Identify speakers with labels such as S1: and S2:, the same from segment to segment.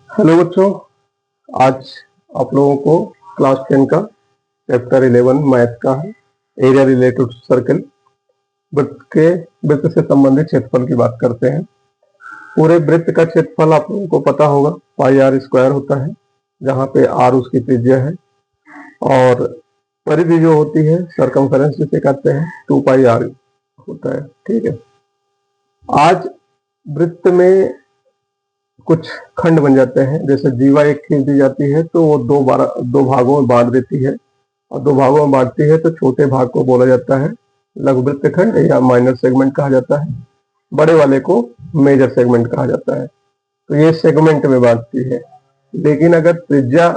S1: Hello बच्चों, आज आप लोगों को क्लास 10 का चैप्टर 11 मैथ का है। एरिया रिलेटेड सर्कल, वृत्त से संबंधित क्षेत्रफल की बात करते हैं। पूरे वृत्त का क्षेत्रफल आप लोगों को पता होगा पाई आर स्क्वायर होता है, जहाँ पे आर उसकी त्रिज्या है और परिधि जो होती है सरकमफेरेंस जिसे कहते हैं 2 पाई आर होता है। ठीक है, आज वृत्त में कुछ खंड बन जाते हैं। जैसे जीवा एक खींच दी जाती है तो वो दो भागों में बांट देती है, और दो भागों में बांटती है तो छोटे भाग को बोला जाता है लघुवृत्त खंड या माइनर सेगमेंट कहा जाता है। बड़े वाले को मेजर सेगमेंट कहा जाता है। तो ये सेगमेंट में बांटती है। लेकिन अगर त्रिज्या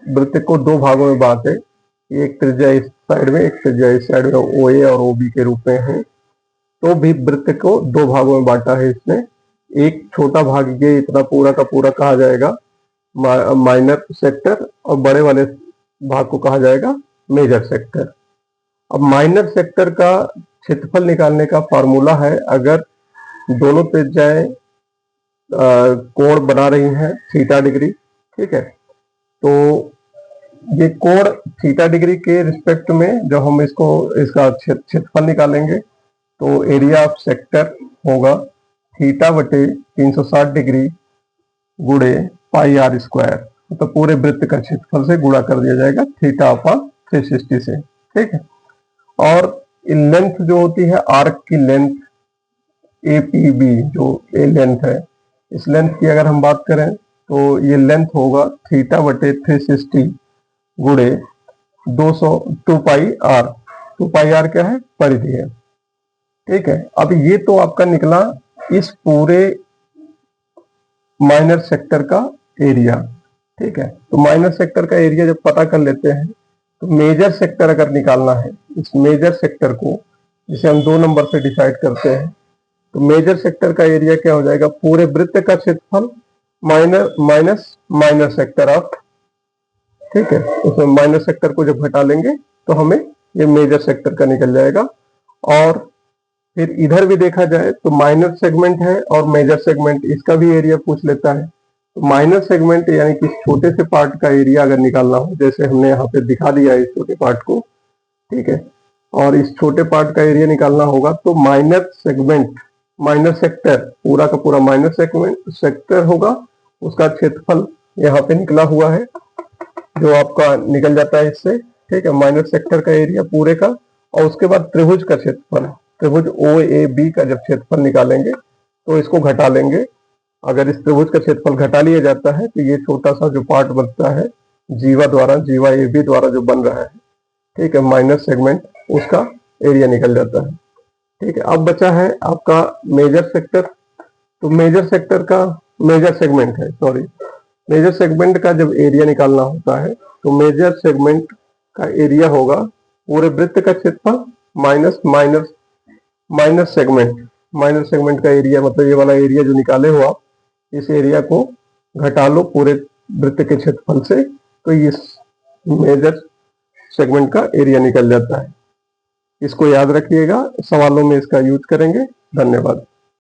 S1: वृत्त को दो भागों में बांटे, एक त्रिज्या इस साइड में एक त्रिज्या इस साइड में, ओ ए और ओ बी के रूप में है, तो भी वृत्त को दो भागों में बांटा है इसने। एक छोटा भाग ये इतना पूरा का पूरा कहा जाएगा माइनर सेक्टर, और बड़े वाले भाग को कहा जाएगा मेजर सेक्टर। अब माइनर सेक्टर का क्षेत्रफल निकालने का फॉर्मूला है, अगर दोनों त्रिज्याएं कोण बना रही हैं थीटा डिग्री, ठीक है, तो ये कोण थीटा डिग्री के रिस्पेक्ट में जब हम इसका क्षेत्रफल निकालेंगे तो एरिया ऑफ सेक्टर होगा थीटा बटे 360 डिग्री गुणे पाई आर स्क्वायर। तो पूरे वृत्त का क्षेत्रफल से गुणा कर दिया जाएगा थीटा अपॉन 360 से। ठीक है, और लेंथ जो होती है आर्क की लेंथ ए पी बी, जो ए लेंथ है, इस लेंथ की अगर हम बात करें तो ये लेंथ होगा थीटा बटे 360 गुणे 2 पाई आर। 2 पाई आर क्या है? परिधि है। ठीक है, अब ये तो आपका निकला इस पूरे माइनर सेक्टर का एरिया। ठीक है, तो माइनर सेक्टर का एरिया जब पता कर लेते हैं तो मेजर सेक्टर अगर निकालना है, इस मेजर सेक्टर को जिसे हम 2 नंबर से डिसाइड करते हैं, तो मेजर सेक्टर का एरिया क्या हो जाएगा? पूरे वृत्त का क्षेत्रफल माइनस माइनर सेक्टर ऑफ। ठीक है, उसमें माइनर सेक्टर को जब घटा लेंगे तो हमें ये मेजर सेक्टर का निकल जाएगा। और फिर इधर भी देखा जाए तो माइनर सेगमेंट है और मेजर सेगमेंट, इसका भी एरिया पूछ लेता है। तो माइनर सेगमेंट यानी कि छोटे से पार्ट का एरिया अगर निकालना हो, जैसे हमने यहाँ पे दिखा दिया है इस छोटे पार्ट को, ठीक है, और इस छोटे पार्ट का एरिया निकालना होगा तो माइनर सेगमेंट, माइनर सेक्टर, पूरा का पूरा माइनर सेक्टर होगा, उसका क्षेत्रफल यहाँ पे निकला हुआ है जो आपका निकल जाता है इससे। ठीक है, माइनर सेक्टर का एरिया पूरे का, और उसके बाद त्रिभुज का क्षेत्रफल, त्रिभुज ओ ए बी का जब क्षेत्रफल निकालेंगे तो इसको घटा लेंगे। अगर इस त्रिभुज का क्षेत्रफल घटा लिया जाता है तो ये छोटा सा जो पार्ट बनता है जीवा ए बी द्वारा जो बन रहा है, ठीक है, माइनर सेगमेंट, उसका एरिया निकल जाता है। ठीक है, अब बचा है आपका मेजर सेक्टर। तो मेजर सेक्टर का मेजर सेगमेंट का जब एरिया निकालना होता है तो मेजर सेगमेंट का एरिया होगा पूरे वृत्त का क्षेत्रफल माइनस माइनर सेगमेंट का एरिया, मतलब ये वाला एरिया जो निकाले हो आप, इस एरिया को घटा लो पूरे वृत्त के क्षेत्रफल से, तो इस मेजर सेगमेंट का एरिया निकल जाता है। इसको याद रखिएगा, सवालों में इसका यूज करेंगे। धन्यवाद।